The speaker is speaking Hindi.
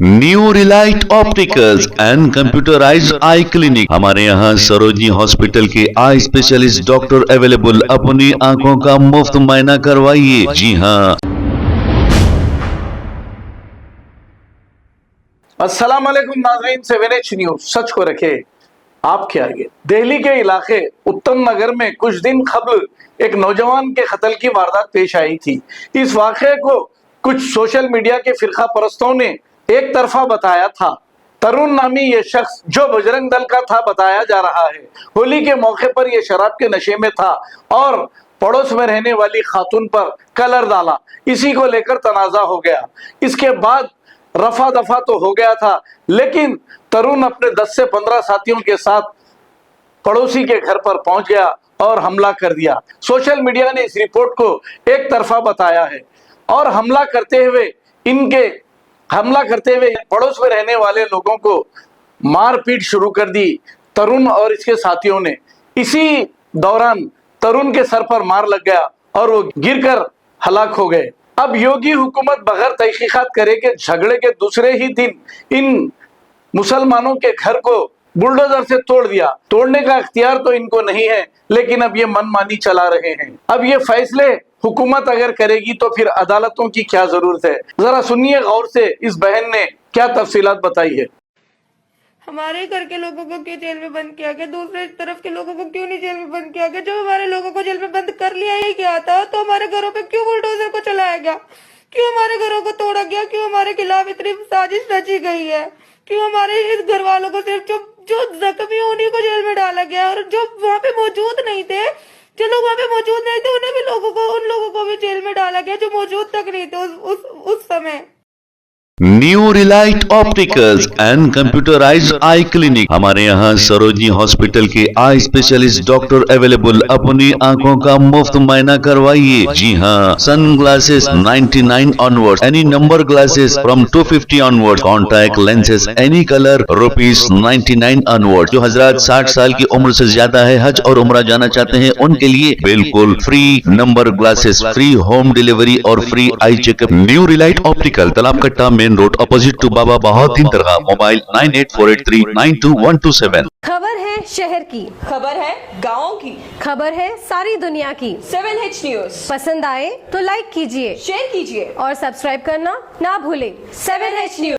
New Relight opticals and computerised I clinic. हमारे यहाँ सरोजनी हॉस्पिटल के आई स्पेशलिस्ट डॉक्टर अवेलेबल। अपनी आंखों का मुफ्त मुआयना करवाइए। जी हाँ। अस्सलाम वालेकुम नाज़रीन, 7H न्यूज सच को रखे आपके आगे। दिल्ली के इलाके उत्तम नगर में कुछ दिन कबल एक नौजवान के कत्ल की वारदात पेश आई थी। इस वाक़े को कुछ सोशल मीडिया के फिरका परस्तों ने एक तरफा बताया था। तरुण नामी ये शख्स जो बजरंग दल का था बताया जा रहा है। होली के मौके पर यह शराब के नशे में था और पड़ोस में रहने वाली खातून पर कलर डाला। इसी को लेकर तनाजा हो गया। इसके बाद रफा दफा तो हो गया था, लेकिन तरुण अपने 10 से 15 साथियों के साथ पड़ोसी के घर पर पहुंच गया और हमला कर दिया। सोशल मीडिया ने इस रिपोर्ट को एक तरफा बताया है और हमला करते हुए पड़ोस में रहने वाले लोगों को मारपीट शुरू कर दी तरुण और इसके साथियों ने। इसी दौरान तरुण के सर पर मार लग गया और वो गिरकर हलाक हो गए। अब योगी हुकूमत बगैर तहकीकात करे के झगड़े के दूसरे ही दिन इन मुसलमानों के घर को बुलडोजर से तोड़ दिया। तोड़ने का इख्तियार तो इनको नहीं है, लेकिन अब ये मनमानी चला रहे हैं। अब ये फैसले हुकूमत अगर करेगी तो फिर अदालतों की क्या जरूरत है। जरा सुनिए गौर से इस बहन ने क्या तफसीलात बताई है। हमारे घर के लोगों को क्यों जेल में बंद किया गया, दूसरे तरफ के लोगों को क्यों नहीं जेल में बंद किया गया? जब हमारे लोगों को जेल में बंद कर लिया ही गया था तो हमारे घरों पे क्यों बुलडोजर को चलाया गया? क्यों हमारे घरों को तोड़ा गया? क्यों हमारे खिलाफ इतनी साजिश रची गई है? क्यों हमारे इस घर वालों को सिर्फ जो जख्मी उन्हीं को जेल में डाला गया और जो वहाँ पे मौजूद नहीं थे, जो लोग वहाँ पे मौजूद नहीं थे उन लोगों को भी जेल में डाला गया जो मौजूद तक नहीं थे उस समय। New Relight opticals and computerised I clinic. हमारे यहाँ सरोजनी हॉस्पिटल के आई स्पेशलिस्ट डॉक्टर अवेलेबल। अपनी आंखों का मुफ्त मुआयना करवाइए। जी हाँ। Sun glasses 99 onward, any number glasses from 250 onward, contact lenses any colour ₹99 onward. जो हजरात 60 साल की उम्र से ज्यादा है, हज और उम्रा जाना चाहते हैं, उनके लिए बिल्कुल free number glasses, free home delivery और free eye checkup. New relight optical, Talab Katta, main road, opposite to Baba Bahauddin Dargah. Mobile 9848392127। खबर है शहर की, खबर है गाँव की, खबर है सारी दुनिया की। 7H न्यूज पसंद आए तो लाइक कीजिए, शेयर कीजिए और सब्सक्राइब करना ना भूलें। 7H news.